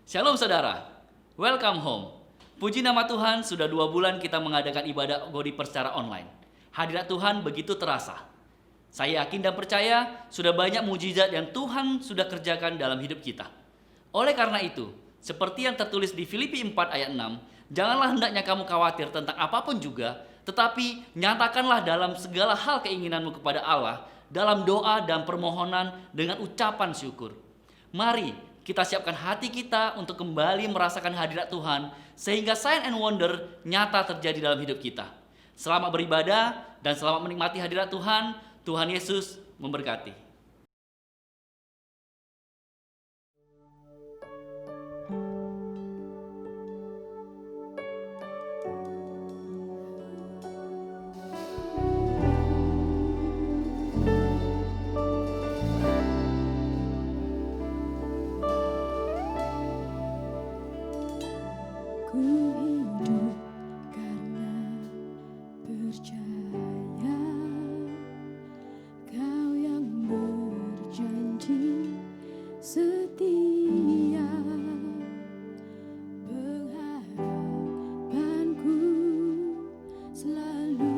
Shalom saudara, welcome home. Puji nama Tuhan, sudah 2 bulan kita mengadakan ibadah Godiper secara online. Hadirat Tuhan begitu terasa. Saya yakin dan percaya sudah banyak mujizat yang Tuhan sudah kerjakan dalam hidup kita. Oleh karena itu, seperti yang tertulis di Filipi 4 ayat 6, janganlah hendaknya kamu khawatir tentang apapun juga, tetapi nyatakanlah dalam segala hal keinginanmu kepada Allah, dalam doa dan permohonan dengan ucapan syukur. Mari kita siapkan hati kita untuk kembali merasakan hadirat Tuhan, sehingga sign and wonder nyata terjadi dalam hidup kita. Selamat beribadah dan selamat menikmati hadirat Tuhan. Tuhan Yesus memberkati. Ku hidup karena percaya Kau yang berjanji setia. Pengharapanku selalu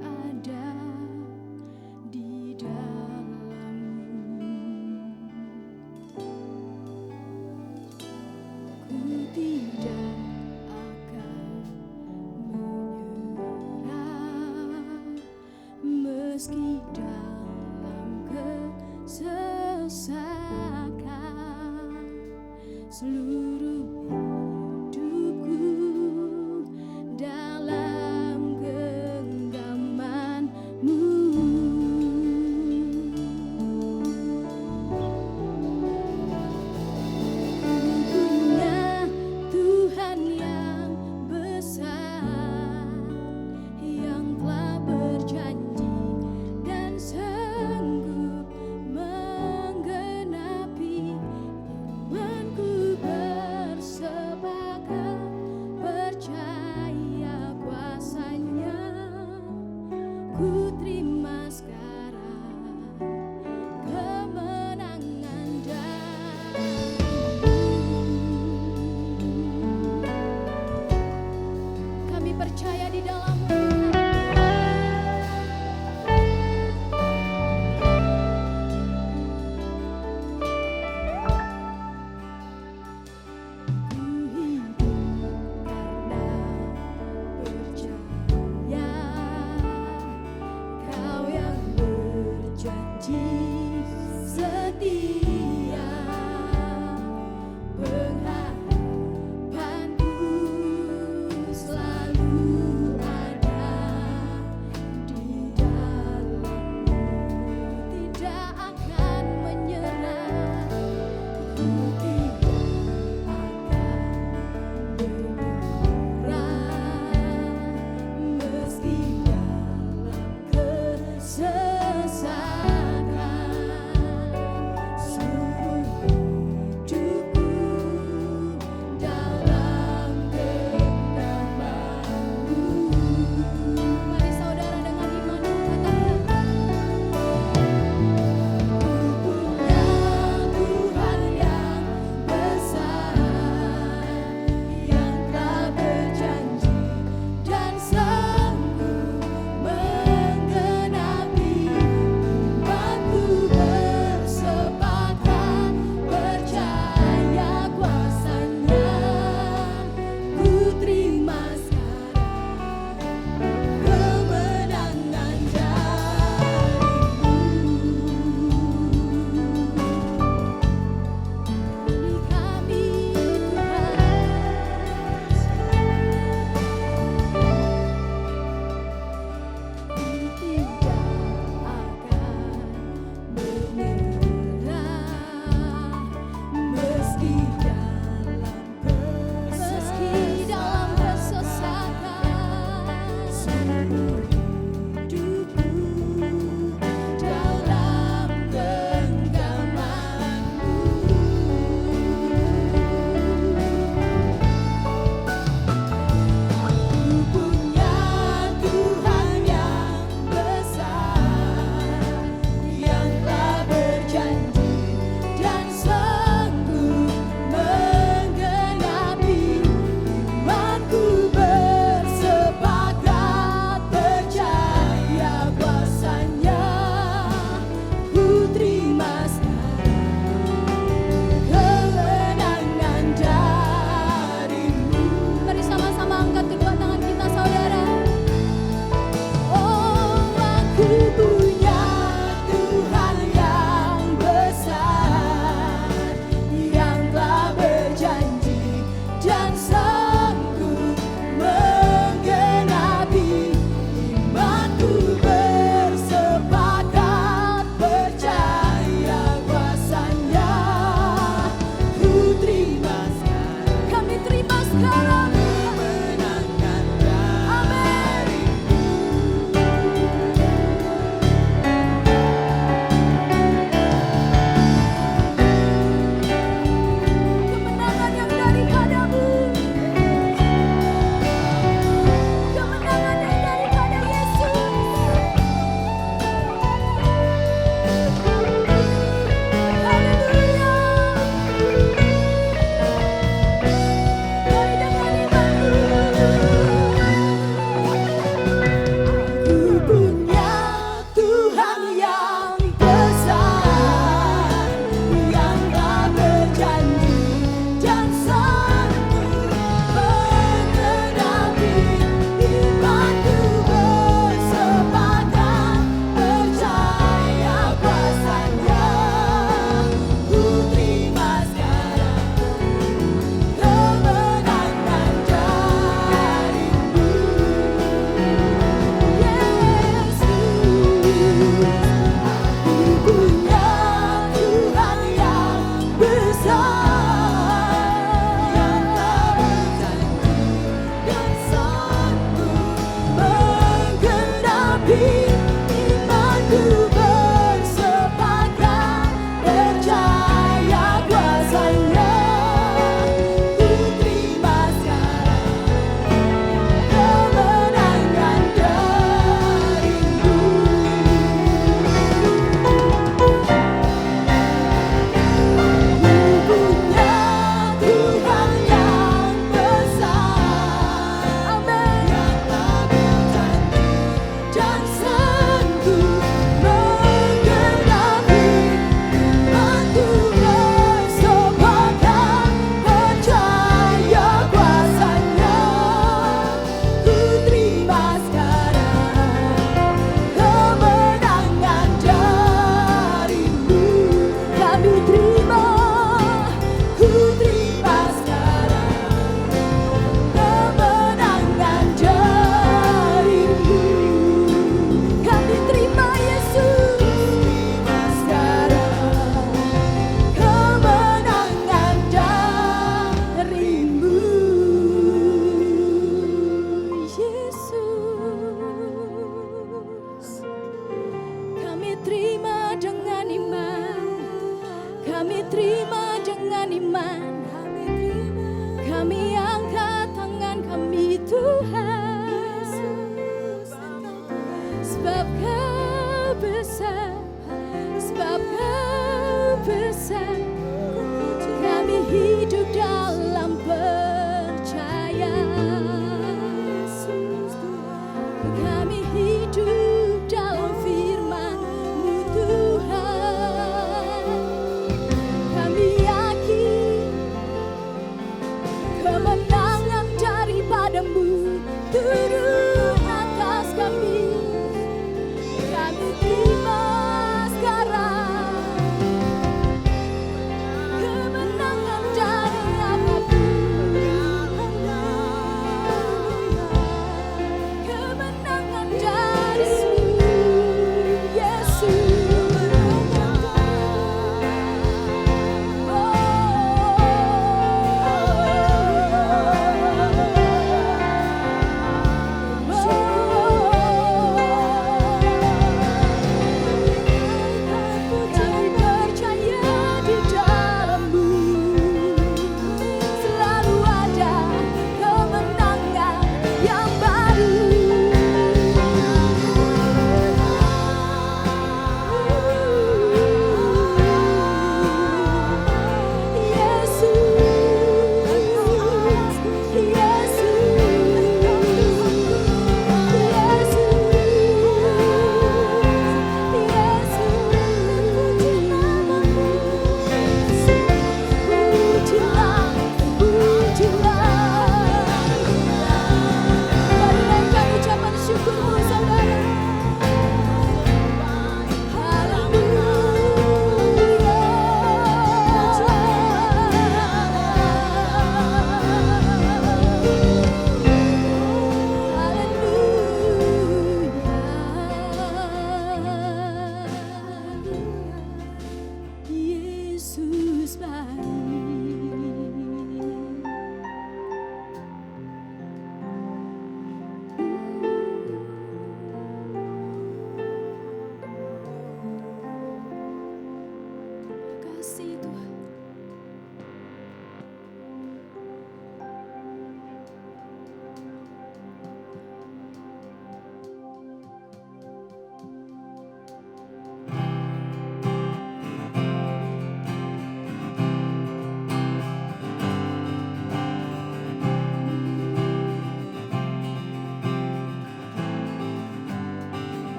ada di dalam-Mu. Ku tidak akan menyerah meski dalam kesesakan. Seluruh hidupku dalam genggaman-Mu. Punya Tuhan yang besar, yang telah berjanji dan sanggup menggenapi imanku bersama.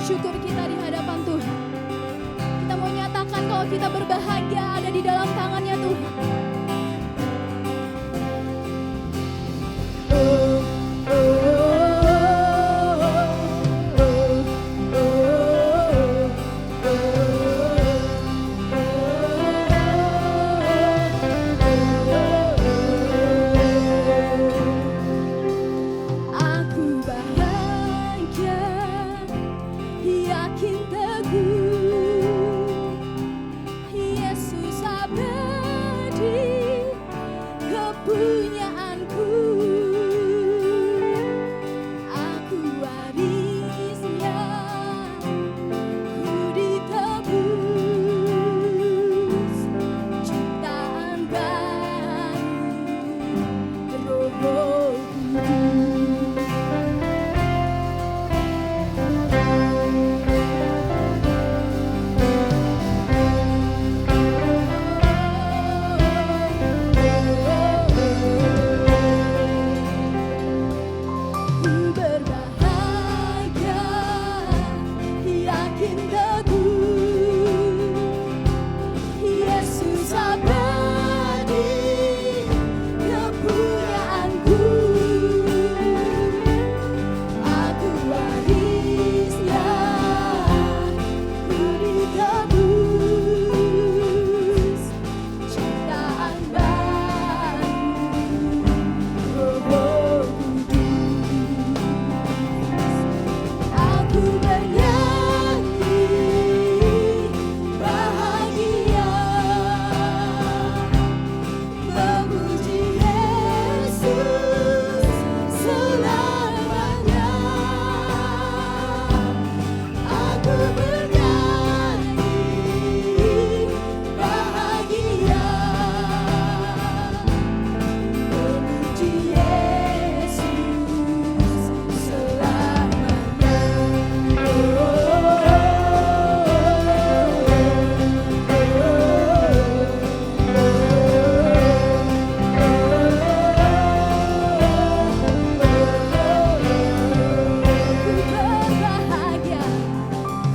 syukur kita di hadapan Tuhan. Kita mau nyatakan kalau kita berbahagia ada di dalam tangannya Tuhan. Aku bahagia, yakin teguh, Yesus abadi, kepunyaanku. Aku warisnya, ku ditebus, ciptaan baru, Roh Kudus. Ku berbahagia, yakin teguh, Yesus abadi, kepunyaanku. Aku warisnya, ku ditebus, ciptaan baru, Roh Kudus. Aku bernyanyi bahagia, memuji Yesus selamanya. Aku bernyanyi bahagia, memuji Yesus selamanya.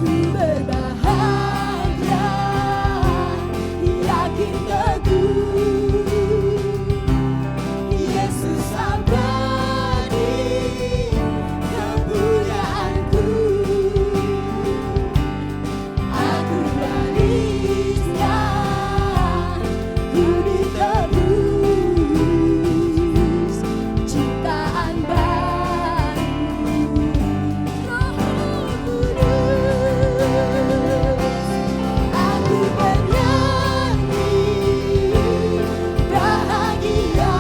Ku berbahagia, yakin teguh, Yesus abadi, kepunyaanku. Aku warisnya, ku ditebus, ciptaan baru, Roh Kudus. Aku bernyanyi bahagia,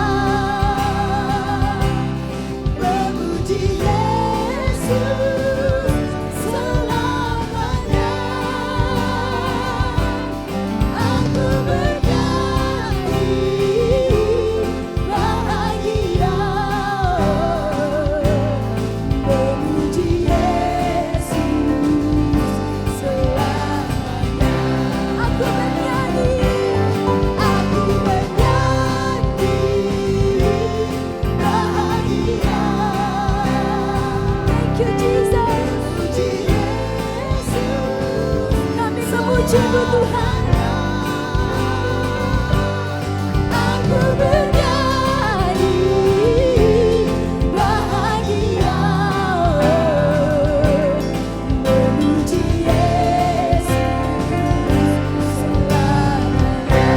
memuji Yesus selamanya. Aku bernyanyi bahagia, memuji Yesus selamanya. Aku bernyanyi bahagia. Thank you Jesus. Memuji Yesus. Kami memuji-Mu Tuhan. Aku bernyanyi bahagia, memuji Yesus selamanya.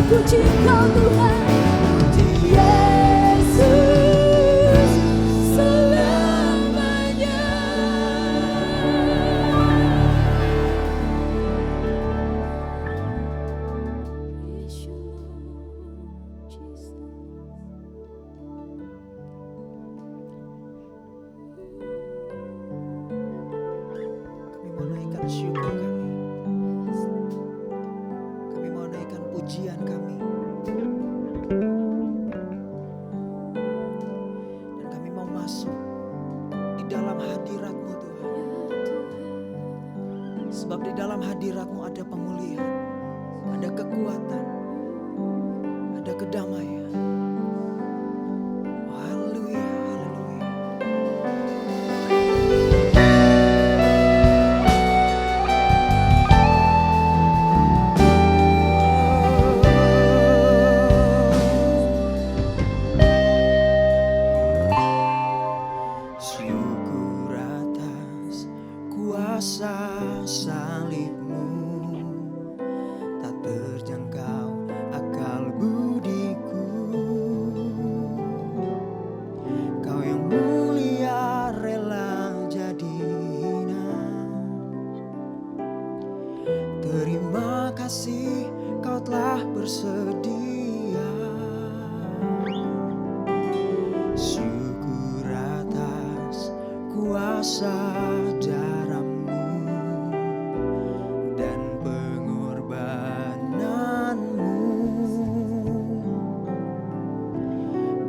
puji Kau Tuhan. Yesus selamanya. Kami mau naikkan syukur kami. Kami mau naikkan pujian kami. Dan kami mau masuk di dalam hadirat-Mu Tuhan. Sebab di dalam hadirat-Mu ada pemulihan, ada kekuatan, ada kedamaian. Oh, haleluya, haleluya. Syukur atas kuasa salib-Mu, tak terjangkau akal budiku. Kau yang mulia rela jadi hina. Terima kasih Kau telah bersedia. Syukur atas kuasa darah-Mu dan pengorbanan-Mu.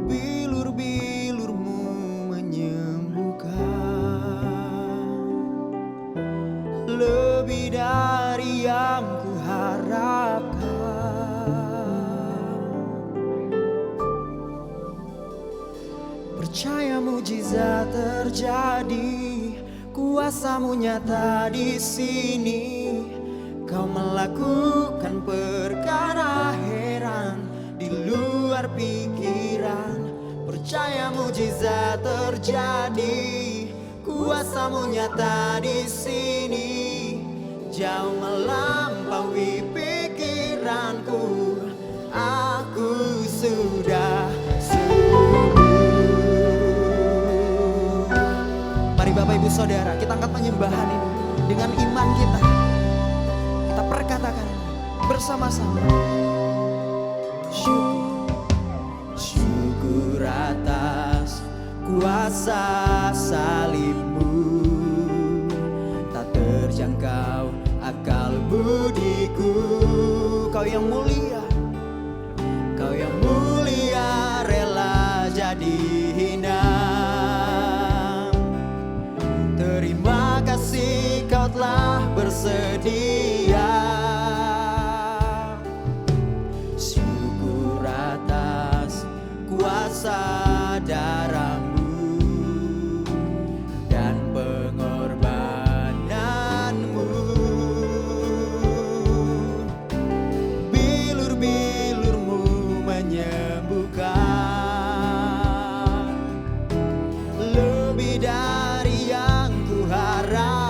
Bilur-bilur-Mu menyembuhkan, lebih dari yang kuharapkan. Percaya mujizat terjadi, kuasa-Mu nyata di sini. Kau melakukan perkara heran di luar pikiran. Percaya mujizat terjadi, kuasa-Mu nyata di sini. Jauh melampaui pikiranku, aku sudah sembuh. Mari Bapak Ibu Saudara, kita angkat penyembahan ini dengan iman kita. Kita perkatakan bersama-sama. Syukur atas kuasa salib-Mu, tak terjangkau akal budiku. Kau yang mulia, Kau yang mulia rela jadi hina. Terima kasih Kau telah bersedia. Syukur atas kuasa darah-Mu dan pengorbanan-Mu. Bilur-bilur-Mu menyembuhkan, lebih dari yang kuharapkan.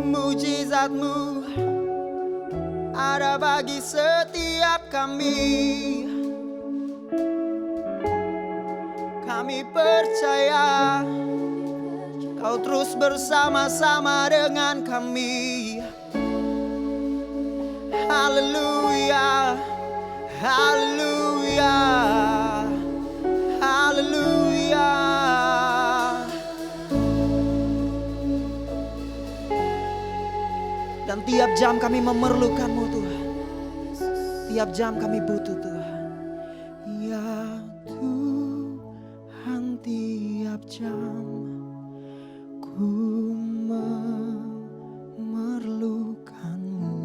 mujizat-Mu ada bagi setiap kami. Kami percaya Kau terus bersama-sama dengan kami. Haleluya, haleluya, haleluya. Dan tiap jam kami memerlukan-Mu Tuhan. Tiap jam kami butuh Tuhan. Ya Tuhan, tiap jam ku memerlukan-Mu.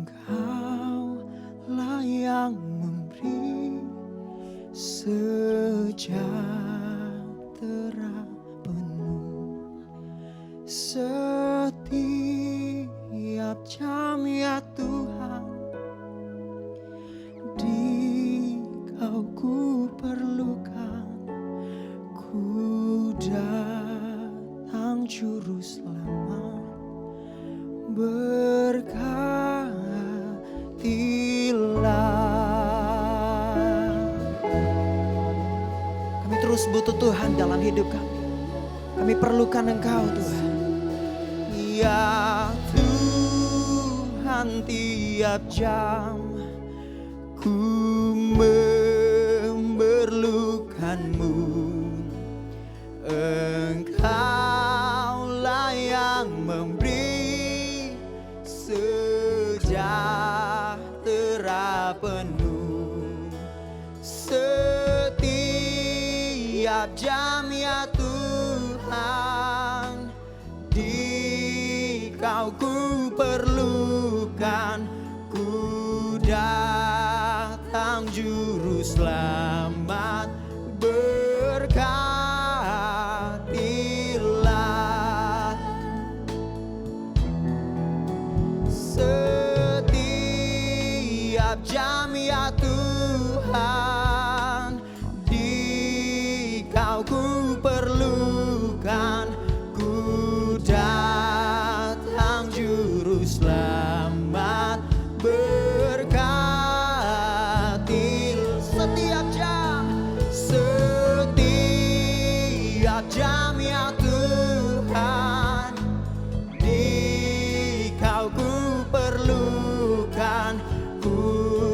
Engkaulah yang memberi sejahtera penuh setiap jam ya Tuhan. Di Kau ku perlukan, ku datang Juru Selamat. Berkatilah. Kami terus butuh Tuhan dalam hidup kami. Kami perlukan Engkau Tuhan. Ya Tuhan, tiap jam ku memerlukan-Mu. Engkaulah yang memberi sejahtera penuh setiap jam ya Tuhan. Di Kau ku perlukan, ku datang Juru Selamat. Berkatilah setiap jam ya Tuhan. Di Kau ku perlukan, ku datang Juru Selamat. Berkatil setiap jam ya Tuhan. Di Kau ku perlukan, ku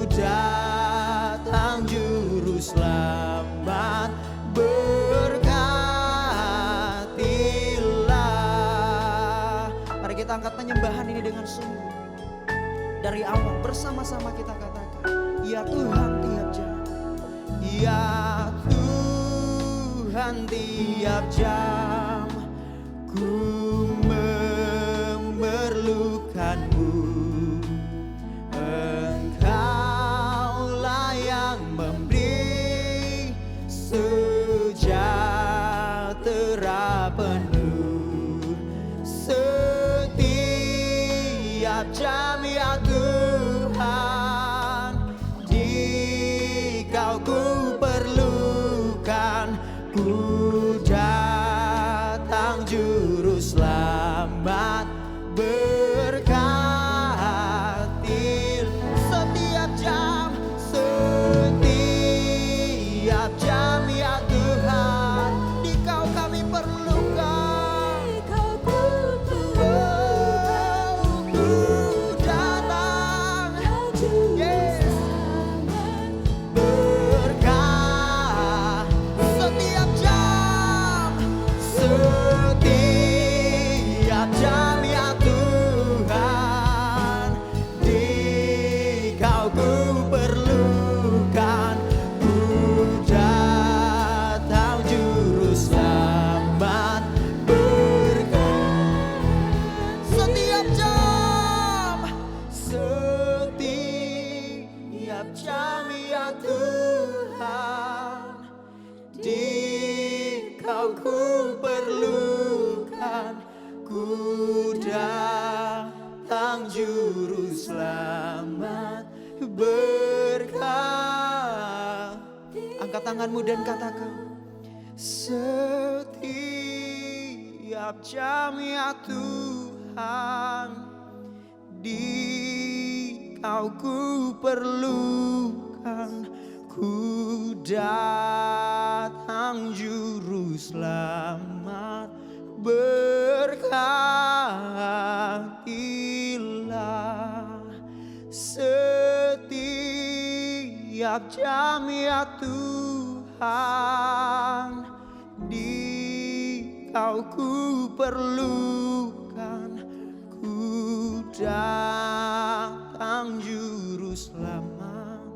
datang Juru Selamat. Berkatilah. Mari kita angkat penyembahan ini dengan sungguh. Dari awal bersama-sama kita katakan, ya Tuhan tiap jam. Ya Tuhan, tiap jam ku memerlukan-Mu. Engkaulah yang memberi sejahtera penuh setiap jam ya Tuhan. Di Kau ku perlukan, ku datang Juru Selamat. Berkatil setiap jam ya Tuhan. Di Kau kami perlukan, ku datang, yes. Berkat setiap jam ya Tuhan. Di Kau ku perlukan, ku datang Juru Selamat. Berkat setiap jam ya Tuhan. Di Kau ku perlukan, ku datang Juru Selamat. Berkat. Angkat tanganmu dan katakan, setiap Setiap jam ya Tuhan, di Kau ku perlukan. Ku datang juru selamat, berkatilah. Setiap jam ya Tuhan, di Kau ku perlukan. Ku datang juru selamat,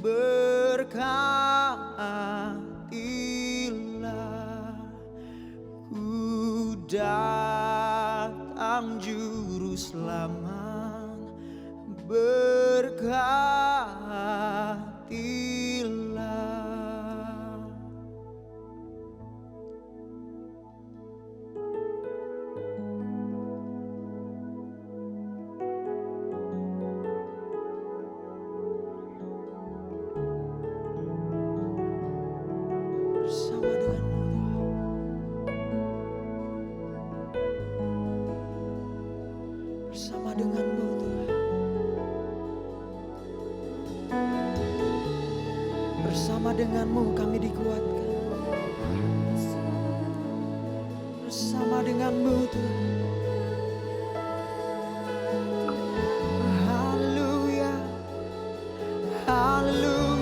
berkatilah. Ku datang juru selamat, berkatilah. Bersama denganmu, bersama denganmu Tuhan. Bersama denganmu kami dikuatkan. Bersama denganmu Tuhan. Haleluya, haleluya.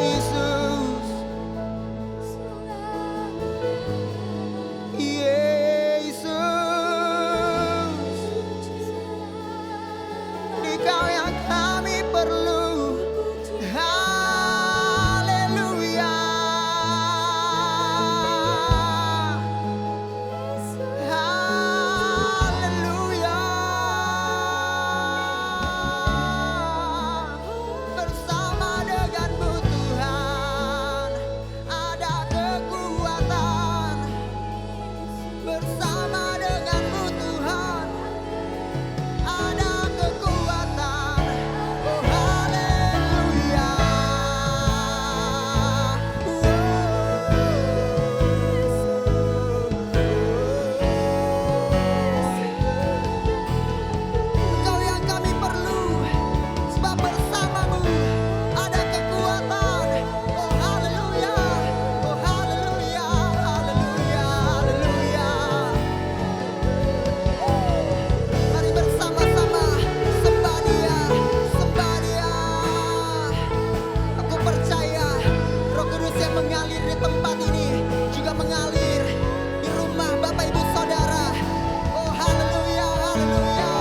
Yesus, Yesus, di Kau yang kami perlu. Haleluya, haleluya. Bersama denganmu Tuhan ada kekuatan. Bersama denganmu Tuhan ada kekuatan. Oh haleluya. Engkau yang kami perlu, sebab bersamamu ada kekuatan. Oh haleluya, oh haleluya, haleluya, haleluya. Mari bersama-sama sembah Dia, sembah Dia. Aku percaya Roh Kudus yang mengalir di tempat ini juga mengalir di rumah Bapak Ibu Saudara. Oh haleluya, haleluya.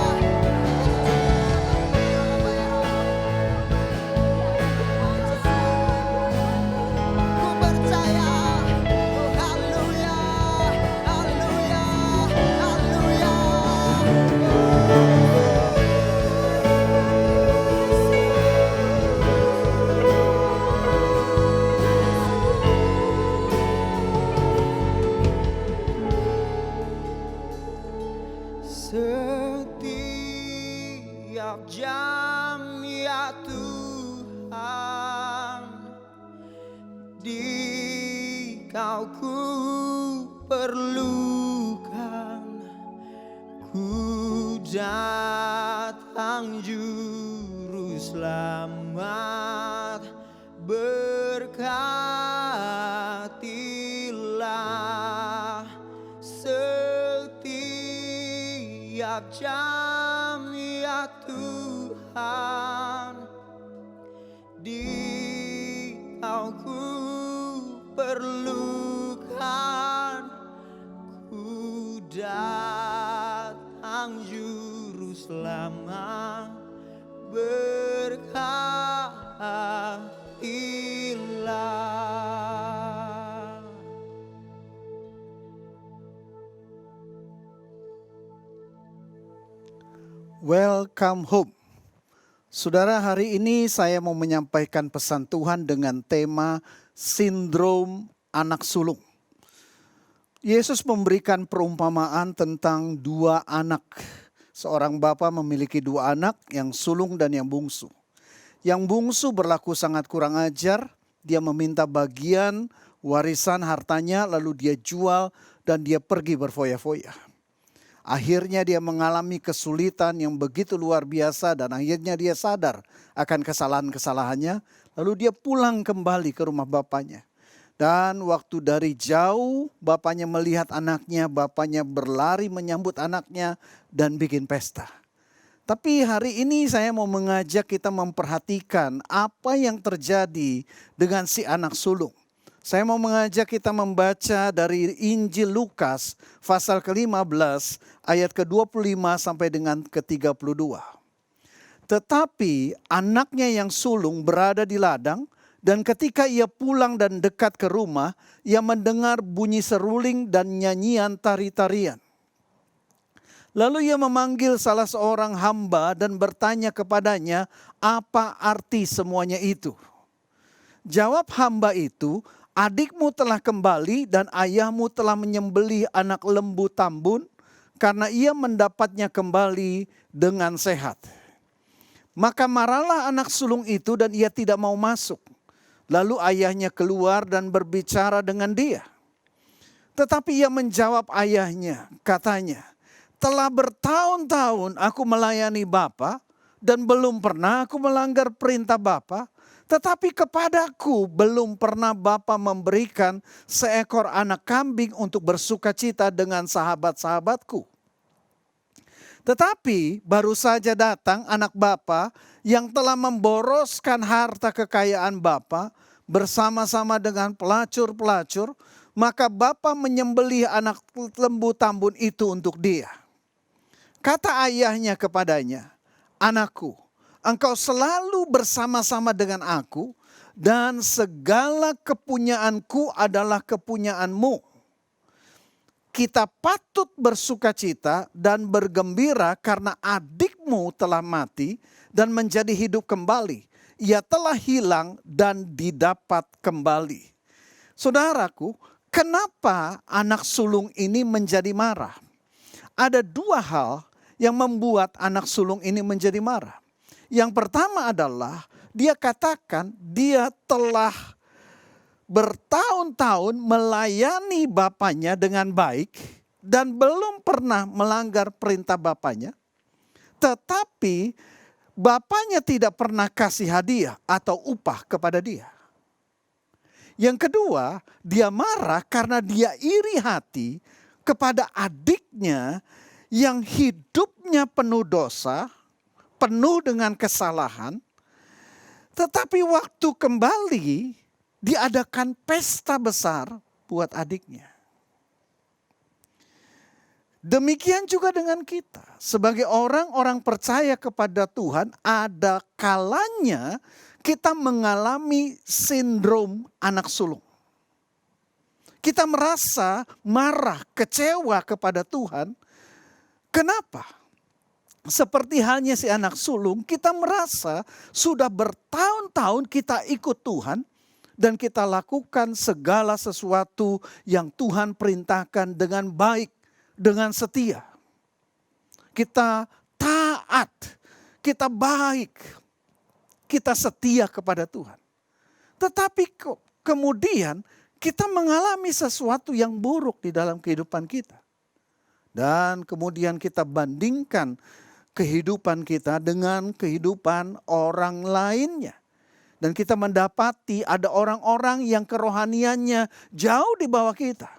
Ku percaya. Oh haleluya, haleluya, haleluya. Setiap jam ya Tuhan, di Kau ku perlukan. Ku datang juru selamat, berkatilah. Setiap jam ya Tuhan, di Kau ku perlukan. Ku datang juru selamat, berkatilah. Welcome home. Saudara, hari ini saya mau menyampaikan pesan Tuhan dengan tema sindrom anak sulung. Yesus memberikan perumpamaan tentang dua anak. Seorang bapa memiliki dua anak, yang sulung dan yang bungsu. Yang bungsu berlaku sangat kurang ajar, dia meminta bagian warisan hartanya, lalu dia jual dan dia pergi berfoya-foya. Akhirnya dia mengalami kesulitan yang begitu luar biasa dan akhirnya dia sadar akan kesalahan-kesalahannya. Lalu dia pulang kembali ke rumah bapaknya. Dan waktu dari jauh bapaknya melihat anaknya, bapaknya berlari menyambut anaknya dan bikin pesta. Tapi hari ini saya mau mengajak kita memperhatikan apa yang terjadi dengan si anak sulung. Saya mau mengajak kita membaca dari Injil Lukas pasal ke-15 ayat ke-25 sampai dengan ke-32. Tetapi anaknya yang sulung berada di ladang. Dan ketika ia pulang dan dekat ke rumah, ia mendengar bunyi seruling dan nyanyian tari-tarian. Lalu ia memanggil salah seorang hamba dan bertanya kepadanya, apa arti semuanya itu? Jawab hamba itu, adikmu telah kembali dan ayahmu telah menyembelih anak lembu tambun karena ia mendapatnya kembali dengan sehat. Maka marahlah anak sulung itu dan ia tidak mau masuk. Lalu ayahnya keluar dan berbicara dengan dia. Tetapi ia menjawab ayahnya, katanya, telah bertahun-tahun aku melayani Bapa dan belum pernah aku melanggar perintah Bapa. Tetapi kepadaku belum pernah Bapa memberikan seekor anak kambing untuk bersukacita dengan sahabat-sahabatku. Tetapi baru saja datang anak Bapa yang telah memboroskan harta kekayaan Bapa bersama-sama dengan pelacur-pelacur, maka Bapa menyembelih anak lembu tambun itu untuk dia. Kata ayahnya kepadanya, anakku, engkau selalu bersama-sama dengan aku dan segala kepunyaanku adalah kepunyaanmu. Kita patut bersukacita dan bergembira karena adikmu telah mati dan menjadi hidup kembali. Ia telah hilang dan didapat kembali. Saudaraku, kenapa anak sulung ini menjadi marah? Ada dua hal yang membuat anak sulung ini menjadi marah. Yang pertama adalah dia katakan dia telah bertahun-tahun melayani bapaknya dengan baik dan belum pernah melanggar perintah bapaknya. Tetapi bapaknya tidak pernah kasih hadiah atau upah kepada dia. Yang kedua, dia marah karena dia iri hati kepada adiknya yang hidupnya penuh dosa, penuh dengan kesalahan. Tetapi waktu kembali diadakan pesta besar buat adiknya. Demikian juga dengan kita. Sebagai orang-orang percaya kepada Tuhan, ada kalanya kita mengalami sindrom anak sulung. Kita merasa marah, kecewa kepada Tuhan. Kenapa? Seperti halnya si anak sulung, kita merasa sudah bertahun-tahun kita ikut Tuhan. Dan kita lakukan segala sesuatu yang Tuhan perintahkan dengan baik, dengan setia. Kita taat, kita baik, kita setia kepada Tuhan. Tetapi kemudian kita mengalami sesuatu yang buruk di dalam kehidupan kita. Dan kemudian kita bandingkan kehidupan kita dengan kehidupan orang lainnya. Dan kita mendapati ada orang-orang yang kerohaniannya jauh di bawah kita.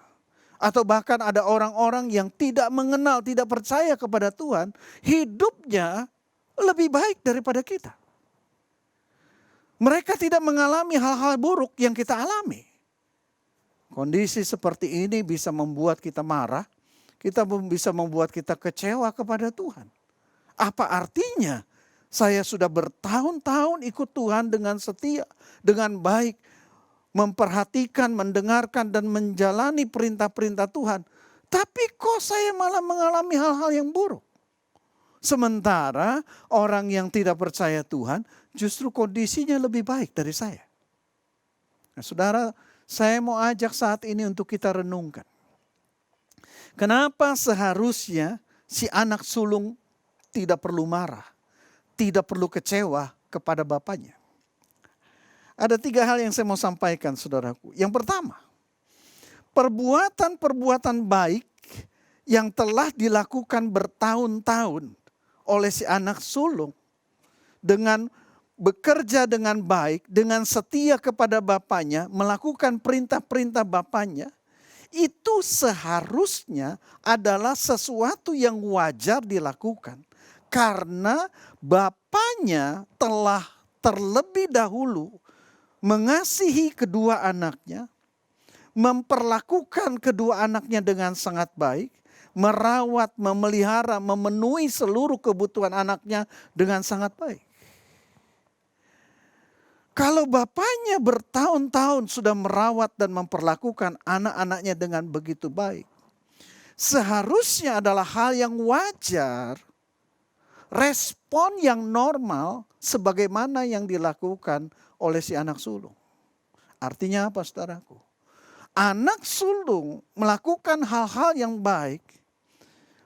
Atau bahkan ada orang-orang yang tidak mengenal, tidak percaya kepada Tuhan. Hidupnya lebih baik daripada kita. Mereka tidak mengalami hal-hal buruk yang kita alami. Kondisi seperti ini bisa membuat kita marah. Kita bisa membuat kita kecewa kepada Tuhan. Apa artinya? Saya sudah bertahun-tahun ikut Tuhan dengan setia, dengan baik, memperhatikan, mendengarkan dan menjalani perintah-perintah Tuhan. Tapi kok saya malah mengalami hal-hal yang buruk? Sementara orang yang tidak percaya Tuhan justru kondisinya lebih baik dari saya. Nah, saudara, saya mau ajak saat ini untuk kita renungkan. Kenapa seharusnya si anak sulung tidak perlu marah? Tidak perlu kecewa kepada bapaknya. Ada 3 hal yang saya mau sampaikan, saudaraku. Yang pertama, perbuatan-perbuatan baik yang telah dilakukan bertahun-tahun oleh si anak sulung dengan bekerja dengan baik, dengan setia kepada bapaknya, melakukan perintah-perintah bapaknya, itu seharusnya adalah sesuatu yang wajar dilakukan. Karena bapaknya telah terlebih dahulu mengasihi kedua anaknya, memperlakukan kedua anaknya dengan sangat baik, merawat, memelihara, memenuhi seluruh kebutuhan anaknya dengan sangat baik. Kalau bapaknya bertahun-tahun sudah merawat dan memperlakukan anak-anaknya dengan begitu baik, seharusnya adalah hal yang wajar, respon yang normal sebagaimana yang dilakukan oleh si anak sulung. Artinya apa, saudaraku? Anak sulung melakukan hal-hal yang baik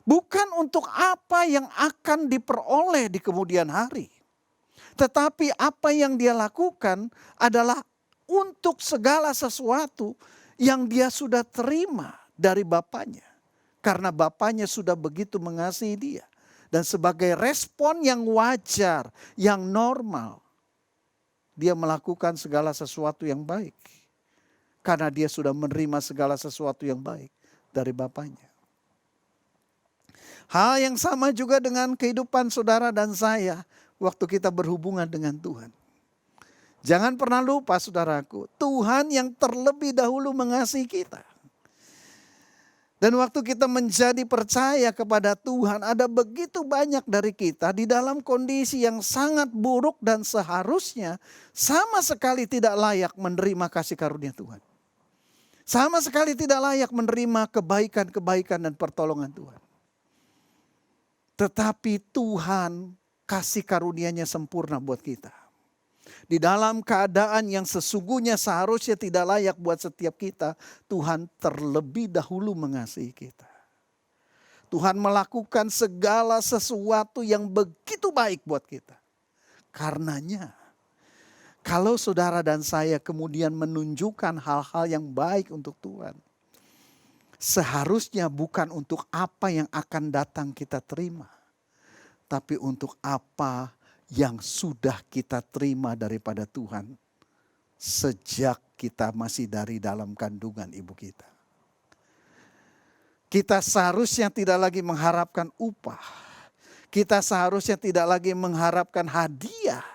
bukan untuk apa yang akan diperoleh di kemudian hari. Tetapi apa yang dia lakukan adalah untuk segala sesuatu yang dia sudah terima dari bapaknya. Karena bapaknya sudah begitu mengasihi dia. Dan sebagai respon yang wajar, yang normal, dia melakukan segala sesuatu yang baik. Karena dia sudah menerima segala sesuatu yang baik dari bapaknya. Hal yang sama juga dengan kehidupan saudara dan saya waktu kita berhubungan dengan Tuhan. Jangan pernah lupa, saudaraku, Tuhan yang terlebih dahulu mengasihi kita. Dan waktu kita menjadi percaya kepada Tuhan, ada begitu banyak dari kita di dalam kondisi yang sangat buruk dan seharusnya sama sekali tidak layak menerima kasih karunia Tuhan. Sama sekali tidak layak menerima kebaikan-kebaikan dan pertolongan Tuhan. Tetapi Tuhan kasih karunia-Nya sempurna buat kita. Di dalam keadaan yang sesungguhnya seharusnya tidak layak buat setiap kita, Tuhan terlebih dahulu mengasihi kita. Tuhan melakukan segala sesuatu yang begitu baik buat kita. Karenanya, kalau saudara dan saya kemudian menunjukkan hal-hal yang baik untuk Tuhan, seharusnya bukan untuk apa yang akan datang kita terima, tapi untuk apa yang sudah kita terima daripada Tuhan sejak kita masih dari dalam kandungan ibu kita. Kita seharusnya tidak lagi mengharapkan upah. Kita seharusnya tidak lagi mengharapkan hadiah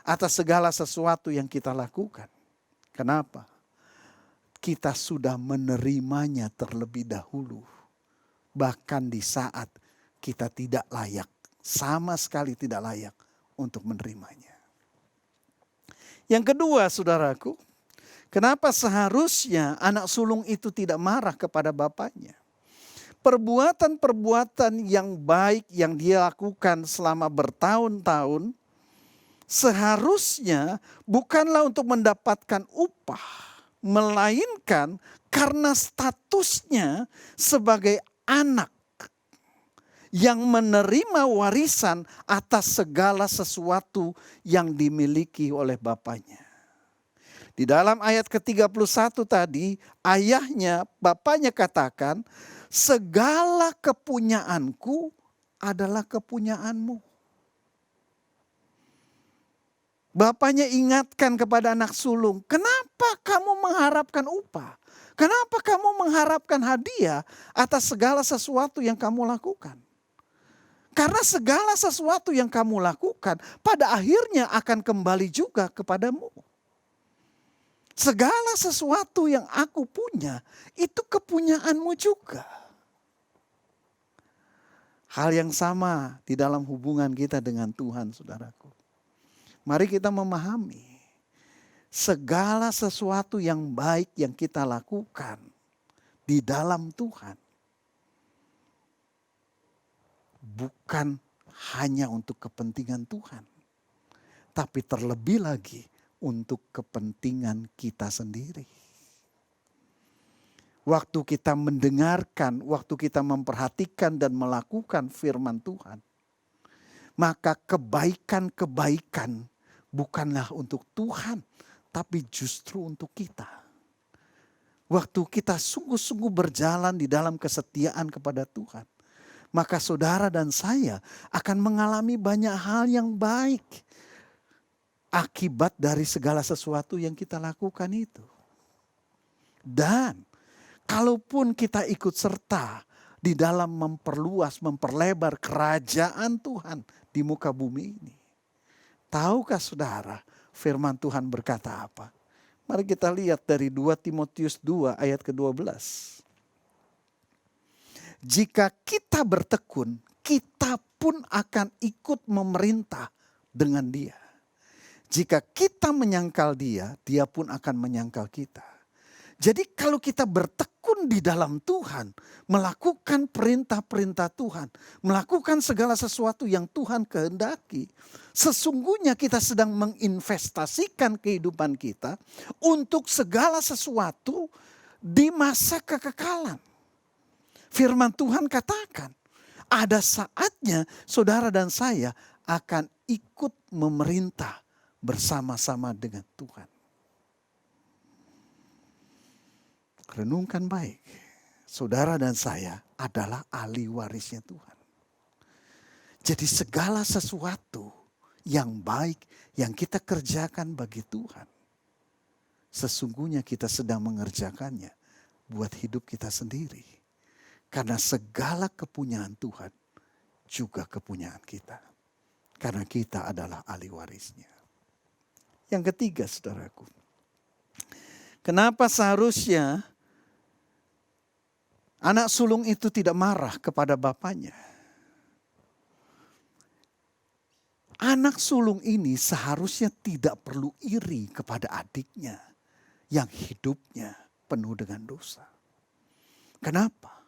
atas segala sesuatu yang kita lakukan. Kenapa? Kita sudah menerimanya terlebih dahulu. Bahkan di saat kita tidak layak, sama sekali tidak layak untuk menerimanya. Yang kedua, saudaraku, kenapa seharusnya anak sulung itu tidak marah kepada bapaknya? Perbuatan-perbuatan yang baik yang dia lakukan selama bertahun-tahun seharusnya bukanlah untuk mendapatkan upah, melainkan karena statusnya sebagai anak yang menerima warisan atas segala sesuatu yang dimiliki oleh bapaknya. Di dalam ayat ke-31 tadi, bapaknya katakan, segala kepunyaanku adalah kepunyaanmu. Bapaknya ingatkan kepada anak sulung, kenapa kamu mengharapkan upah? Kenapa kamu mengharapkan hadiah atas segala sesuatu yang kamu lakukan? Karena segala sesuatu yang kamu lakukan pada akhirnya akan kembali juga kepadamu. Segala sesuatu yang aku punya itu kepunyaanmu juga. Hal yang sama di dalam hubungan kita dengan Tuhan, saudaraku. Mari kita memahami segala sesuatu yang baik yang kita lakukan di dalam Tuhan bukan hanya untuk kepentingan Tuhan, tapi terlebih lagi untuk kepentingan kita sendiri. Waktu kita mendengarkan, waktu kita memperhatikan dan melakukan firman Tuhan, maka kebaikan-kebaikan bukanlah untuk Tuhan, tapi justru untuk kita. waktu kita sungguh-sungguh berjalan di dalam kesetiaan kepada Tuhan, maka saudara dan saya akan mengalami banyak hal yang baik akibat dari segala sesuatu yang kita lakukan itu. Dan kalaupun kita ikut serta di dalam memperluas, memperlebar kerajaan Tuhan di muka bumi ini, tahukah saudara firman Tuhan berkata apa? Mari kita lihat dari 2 Timotius 2 ayat ke-12. Jika kita bertekun, kita pun akan ikut memerintah dengan dia. Jika kita menyangkal dia, dia pun akan menyangkal kita. Jadi kalau kita bertekun di dalam Tuhan, melakukan perintah-perintah Tuhan, melakukan segala sesuatu yang Tuhan kehendaki, sesungguhnya kita sedang menginvestasikan kehidupan kita untuk segala sesuatu di masa kekekalan. Firman Tuhan katakan, ada saatnya saudara dan saya akan ikut memerintah bersama-sama dengan Tuhan. Renungkan baik, saudara dan saya adalah ahli warisnya Tuhan. Jadi segala sesuatu yang baik yang kita kerjakan bagi Tuhan, sesungguhnya kita sedang mengerjakannya buat hidup kita sendiri. Karena segala kepunyaan Tuhan juga kepunyaan kita. Karena kita adalah ahli warisnya. Yang ketiga saudaraku, kenapa seharusnya anak sulung itu tidak marah kepada bapaknya? Anak sulung ini seharusnya tidak perlu iri kepada adiknya yang hidupnya penuh dengan dosa. Kenapa?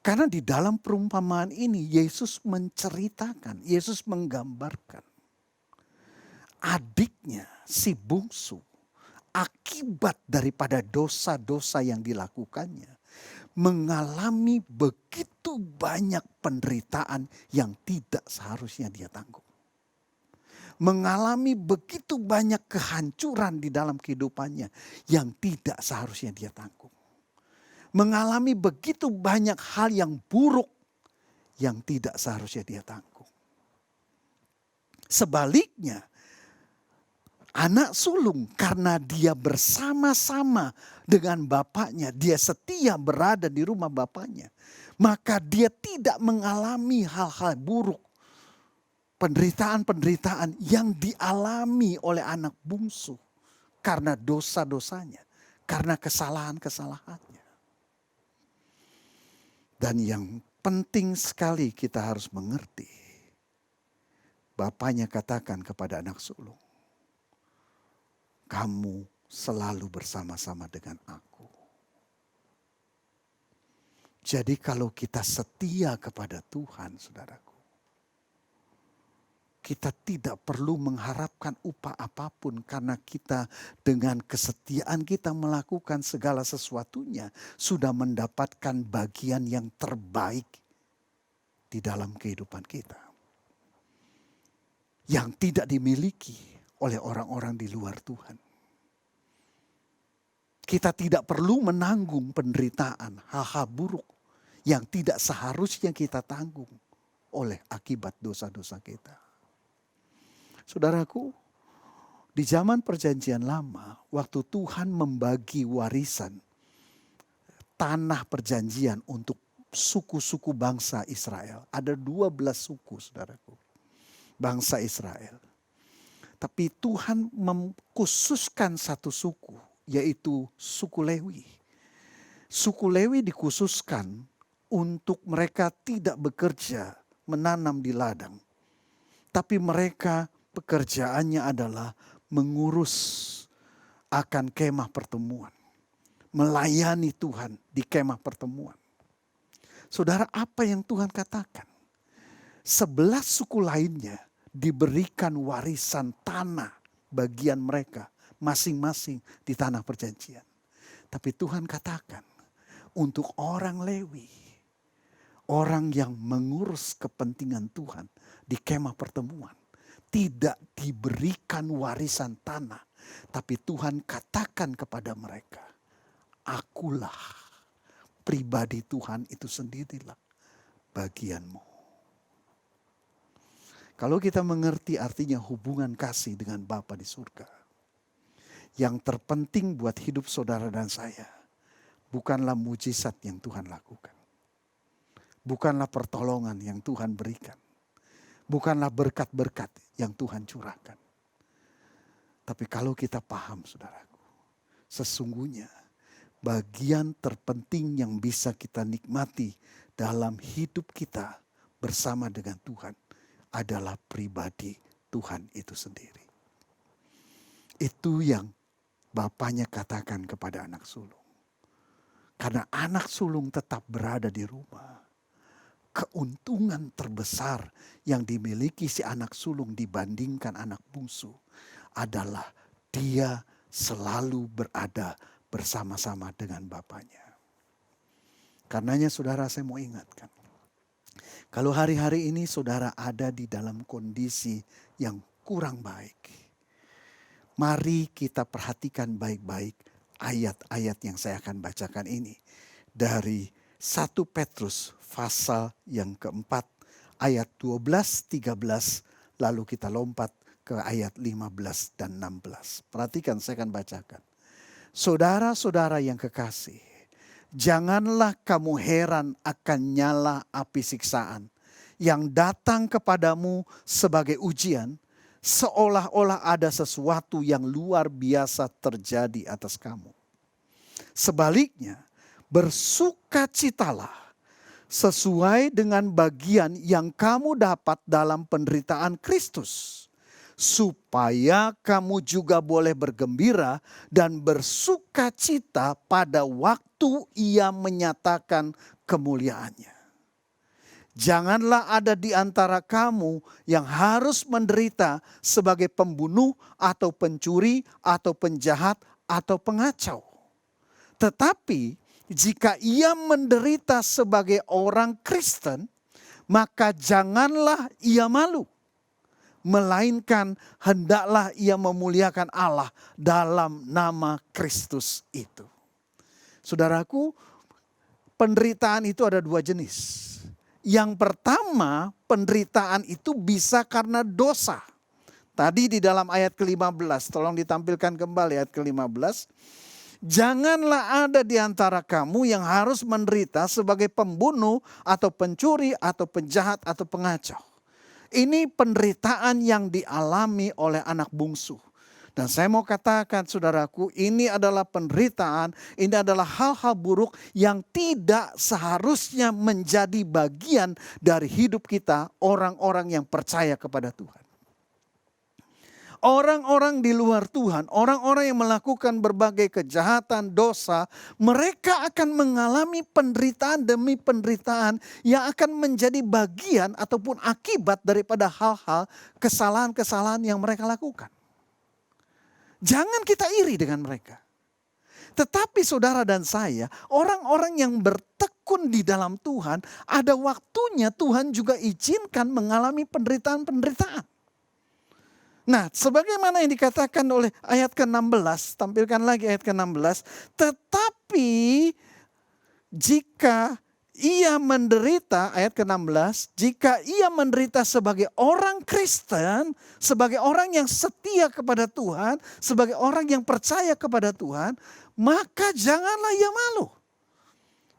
Karena di dalam perumpamaan ini Yesus menceritakan, Yesus menggambarkan adiknya si bungsu akibat daripada dosa-dosa yang dilakukannya mengalami begitu banyak penderitaan yang tidak seharusnya dia tanggung. Mengalami begitu banyak kehancuran di dalam kehidupannya yang tidak seharusnya dia tanggung. Mengalami begitu banyak hal yang buruk yang tidak seharusnya dia tanggung. Sebaliknya, anak sulung karena dia bersama-sama dengan bapaknya, dia setia berada di rumah bapaknya, maka dia tidak mengalami hal-hal buruk. Penderitaan-penderitaan yang dialami oleh anak bungsu karena dosa-dosanya, karena kesalahan-kesalahannya. Dan yang penting sekali kita harus mengerti, bapaknya katakan kepada anak sulung, kamu selalu bersama-sama dengan aku. Jadi kalau kita setia kepada Tuhan, saudaraku, kita tidak perlu mengharapkan upah apapun karena kita dengan kesetiaan kita melakukan segala sesuatunya sudah mendapatkan bagian yang terbaik di dalam kehidupan kita. Yang tidak dimiliki oleh orang-orang di luar Tuhan. Kita tidak perlu menanggung penderitaan, hal-hal buruk yang tidak seharusnya kita tanggung oleh akibat dosa-dosa kita. Saudaraku, di zaman perjanjian lama, waktu Tuhan membagi warisan tanah perjanjian untuk suku-suku bangsa Israel. Ada 12 suku, saudaraku, bangsa Israel. Tapi Tuhan mengkhususkan satu suku, yaitu suku Lewi. Suku Lewi dikhususkan untuk mereka tidak bekerja menanam di ladang. Tapi mereka pekerjaannya adalah mengurus akan kemah pertemuan. Melayani Tuhan di kemah pertemuan. Saudara, apa yang Tuhan katakan? 11 suku lainnya diberikan warisan tanah bagian mereka masing-masing di tanah perjanjian. Tapi Tuhan katakan untuk orang Lewi, orang yang mengurus kepentingan Tuhan di kemah pertemuan, tidak diberikan warisan tanah. Tapi Tuhan katakan kepada mereka, akulah pribadi Tuhan itu sendirilah bagianmu. Kalau kita mengerti artinya hubungan kasih dengan Bapa di surga, yang terpenting buat hidup saudara dan saya bukanlah mujizat yang Tuhan lakukan. Bukanlah pertolongan yang Tuhan berikan. Bukanlah berkat-berkat yang Tuhan curahkan. Tapi kalau kita paham saudaraku, sesungguhnya bagian terpenting yang bisa kita nikmati dalam hidup kita bersama dengan Tuhan adalah pribadi Tuhan itu sendiri. Itu yang bapaknya katakan kepada anak sulung. Karena anak sulung tetap berada di rumah. Keuntungan terbesar yang dimiliki si anak sulung dibandingkan anak bungsu adalah dia selalu berada bersama-sama dengan bapaknya. Karenanya saudara, saya mau ingatkan. Kalau hari-hari ini saudara ada di dalam kondisi yang kurang baik, mari kita perhatikan baik-baik ayat-ayat yang saya akan bacakan ini. Dari 1 Petrus pasal yang keempat ayat 12-13, lalu kita lompat ke ayat 15 dan 16. Perhatikan, saya akan bacakan. Saudara-saudara yang kekasih, janganlah kamu heran akan nyala api siksaan yang datang kepadamu sebagai ujian, seolah-olah ada sesuatu yang luar biasa terjadi atas kamu. Sebaliknya, bersukacitalah sesuai dengan bagian yang kamu dapat dalam penderitaan Kristus, supaya kamu juga boleh bergembira dan bersukacita pada waktu Ia menyatakan kemuliaannya. Janganlah ada di antara kamu yang harus menderita sebagai pembunuh atau pencuri atau penjahat atau pengacau. Tetapi jika ia menderita sebagai orang Kristen, maka janganlah ia malu. Melainkan hendaklah ia memuliakan Allah dalam nama Kristus itu. Saudaraku, penderitaan itu ada dua jenis. Yang pertama, penderitaan itu bisa karena dosa. Tadi di dalam ayat ke-15, tolong ditampilkan kembali ayat ke-15. Janganlah ada di antara kamu yang harus menderita sebagai pembunuh atau pencuri atau penjahat atau pengacau. Ini penderitaan yang dialami oleh anak bungsu. Dan saya mau katakan saudaraku, ini adalah penderitaan, ini adalah hal-hal buruk yang tidak seharusnya menjadi bagian dari hidup kita, orang-orang yang percaya kepada Tuhan. Orang-orang di luar Tuhan, orang-orang yang melakukan berbagai kejahatan, dosa, mereka akan mengalami penderitaan demi penderitaan yang akan menjadi bagian ataupun akibat daripada hal-hal kesalahan-kesalahan yang mereka lakukan. Jangan kita iri dengan mereka. Tetapi saudara dan saya, orang-orang yang bertekun di dalam Tuhan, ada waktunya Tuhan juga izinkan mengalami penderitaan-penderitaan. Nah, sebagaimana yang dikatakan oleh ayat ke-16, tampilkan lagi ayat ke-16. Tetapi jika ia menderita, ayat ke-16, jika ia menderita sebagai orang Kristen, sebagai orang yang setia kepada Tuhan, sebagai orang yang percaya kepada Tuhan, maka janganlah ia malu.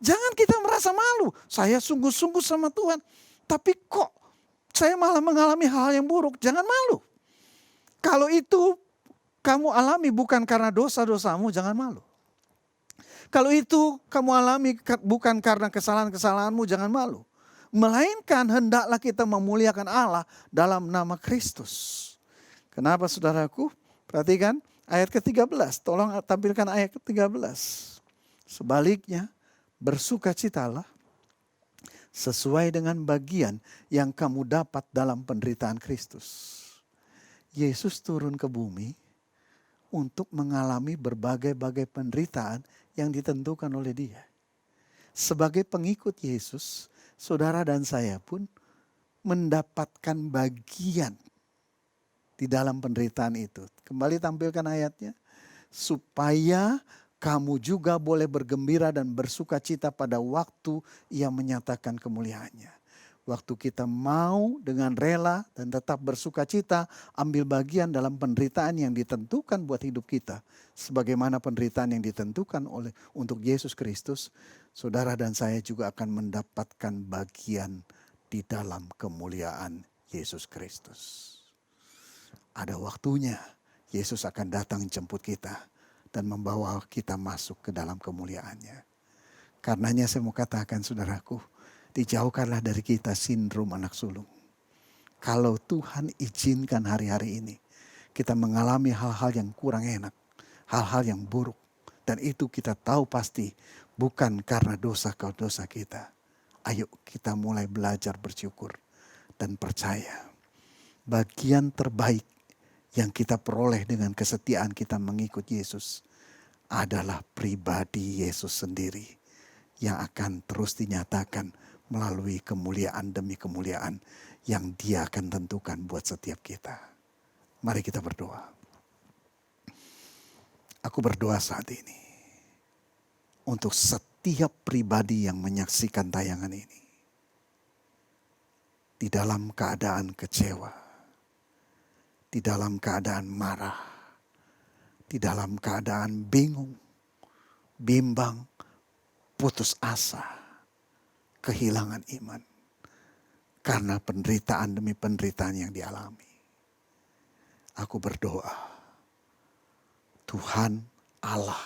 Jangan kita merasa malu. Saya sungguh-sungguh sama Tuhan, tapi kok saya malah mengalami hal yang buruk. Jangan malu. Kalau itu kamu alami bukan karena dosa-dosamu, jangan malu. Kalau itu kamu alami bukan karena kesalahan-kesalahanmu, jangan malu. Melainkan hendaklah kita memuliakan Allah dalam nama Kristus. Kenapa saudaraku? Perhatikan ayat ke-13. Tolong tampilkan ayat ke-13. Sebaliknya, bersukacitalah sesuai dengan bagian yang kamu dapat dalam penderitaan Kristus. Yesus turun ke bumi untuk mengalami berbagai-bagai penderitaan yang ditentukan oleh Dia. Sebagai pengikut Yesus, saudara dan saya pun mendapatkan bagian di dalam penderitaan itu. Kembali tampilkan ayatnya. Supaya kamu juga boleh bergembira dan bersuka cita pada waktu Ia menyatakan kemuliaannya. Waktu kita mau dengan rela dan tetap bersuka cita ambil bagian dalam penderitaan yang ditentukan buat hidup kita. Sebagaimana penderitaan yang ditentukan untuk Yesus Kristus, saudara dan saya juga akan mendapatkan bagian di dalam kemuliaan Yesus Kristus. Ada waktunya Yesus akan datang jemput kita dan membawa kita masuk ke dalam kemuliaannya. Karenanya saya mau katakan saudaraku, dijauhkanlah dari kita sindrom anak sulung. Kalau Tuhan izinkan hari-hari ini kita mengalami hal-hal yang kurang enak, hal-hal yang buruk. Dan itu kita tahu pasti bukan karena dosa kita. Ayo kita mulai belajar bersyukur dan percaya. Bagian terbaik yang kita peroleh dengan kesetiaan kita mengikut Yesus adalah pribadi Yesus sendiri yang akan terus dinyatakan melalui kemuliaan demi kemuliaan yang Dia akan tentukan buat setiap kita. Mari kita berdoa. Aku berdoa saat ini untuk setiap pribadi yang menyaksikan tayangan ini. Di dalam keadaan kecewa, di dalam keadaan marah, di dalam keadaan bingung, bimbang, putus asa, kehilangan iman karena penderitaan demi penderitaan yang dialami. Aku berdoa, Tuhan Allah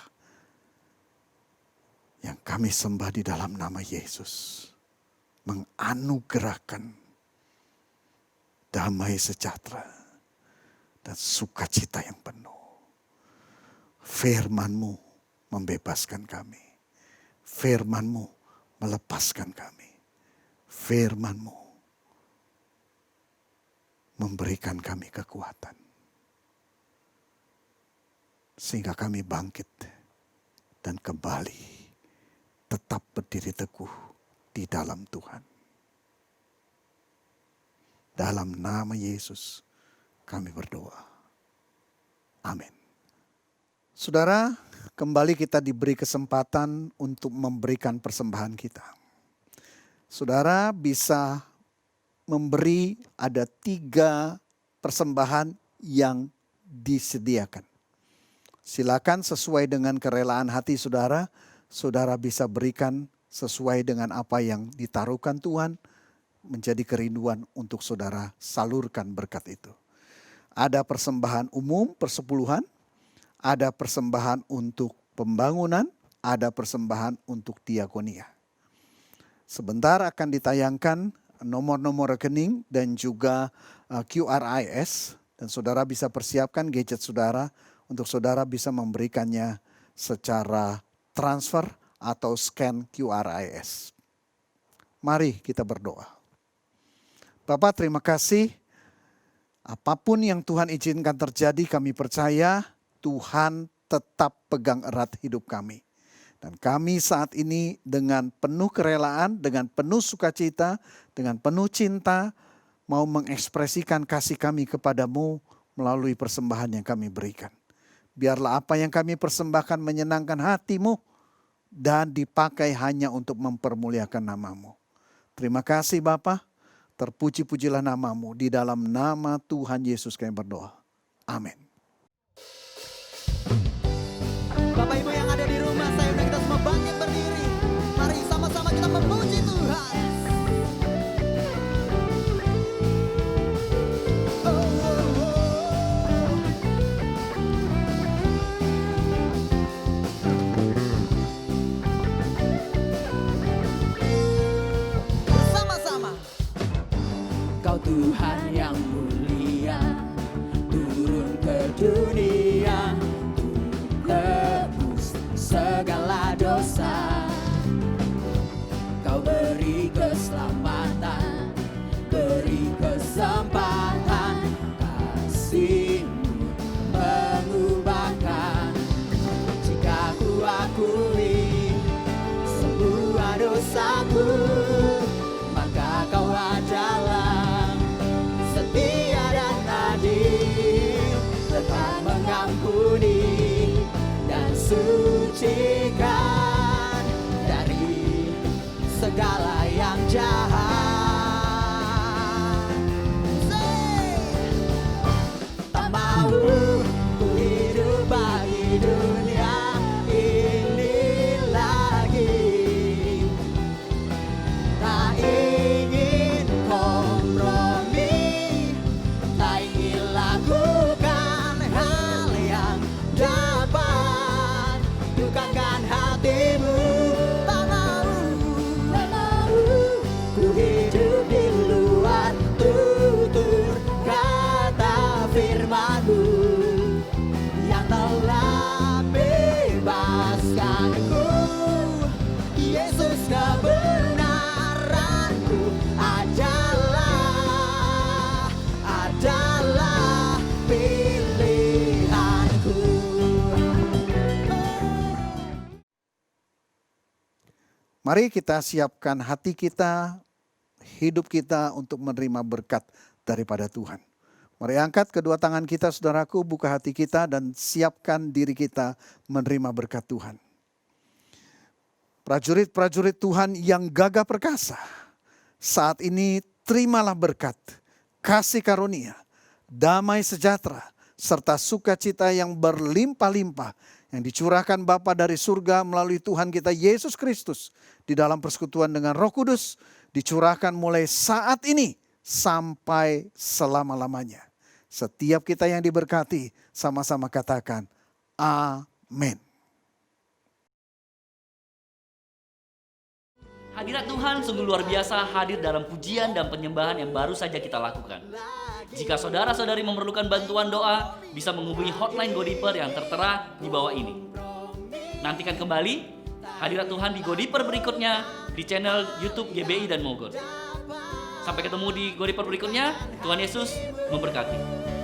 yang kami sembah di dalam nama Yesus menganugerahkan damai sejahtera dan sukacita yang penuh. Firman-Mu membebaskan kami. Firman-Mu melepaskan kami. Firman-Mu memberikan kami kekuatan. Sehingga kami bangkit dan kembali tetap berdiri teguh di dalam Tuhan. Dalam nama Yesus kami berdoa. Amin. Saudara, kembali kita diberi kesempatan untuk memberikan persembahan kita. Saudara bisa memberi, ada 3 persembahan yang disediakan. Silakan sesuai dengan kerelaan hati saudara, saudara bisa berikan sesuai dengan apa yang ditaruhkan Tuhan, menjadi kerinduan untuk saudara salurkan berkat itu. Ada persembahan umum, persepuluhan, ada persembahan untuk pembangunan, ada persembahan untuk diakonia. Sebentar akan ditayangkan nomor-nomor rekening dan juga QRIS. Dan saudara bisa persiapkan gadget saudara untuk saudara bisa memberikannya secara transfer atau scan QRIS. Mari kita berdoa. Bapak, terima kasih. Apapun yang Tuhan izinkan terjadi, kami percaya Tuhan tetap pegang erat hidup kami. Dan kami saat ini dengan penuh kerelaan, dengan penuh sukacita, dengan penuh cinta, mau mengekspresikan kasih kami kepadamu melalui persembahan yang kami berikan. Biarlah apa yang kami persembahkan menyenangkan hatimu dan dipakai hanya untuk mempermuliakan namamu. Terima kasih Bapa, terpuji-pujilah namamu. Di dalam nama Tuhan Yesus kami berdoa. Amin. Bapak Ibu yang ada di rumah, saya undang kita semua bangkit berdiri. Mari sama-sama kita memuji Tuhan. Oh, oh, oh. Bersama-sama. Kau Tuhan yang mulia, turun ke dunia, tebus segala dosa. Kau beri keselamatan, beri kesempatan, kasih-Mu mengubahkan. Jika ku akui semua dosaku, maka Kau adalah setia dan adil, tetap mengampuni dan suci segala yang jahat. Tak mau ku hidup bagi dunia ini lagi. Tak ingin kompromi, tak ingin lakukan hal yang dapat dukakan hatimu. Tak mau ku hidup di luar tutur kata firman-Mu yang telah bebaskanku. Yesus, kebenaranku adalah pilihanku. Mari kita siapkan hati kita, hidup kita untuk menerima berkat daripada Tuhan. Mari angkat kedua tangan kita, saudaraku, buka hati kita dan siapkan diri kita menerima berkat Tuhan. Prajurit-prajurit Tuhan yang gagah perkasa, saat ini terimalah berkat, kasih karunia, damai sejahtera, serta sukacita yang berlimpah-limpah yang dicurahkan Bapa dari surga melalui Tuhan kita Yesus Kristus di dalam persekutuan dengan Roh Kudus, dicurahkan mulai saat ini sampai selama-lamanya. Setiap kita yang diberkati, sama-sama katakan amin. Hadirat Tuhan sungguh luar biasa hadir dalam pujian dan penyembahan yang baru saja kita lakukan. Jika saudara-saudari memerlukan bantuan doa, bisa menghubungi hotline Godiper yang tertera di bawah ini. Nantikan kembali hadirat Tuhan di Godiper berikutnya di channel YouTube GBI dan Mogot. Sampai ketemu di Godiper berikutnya. Tuhan Yesus memberkati.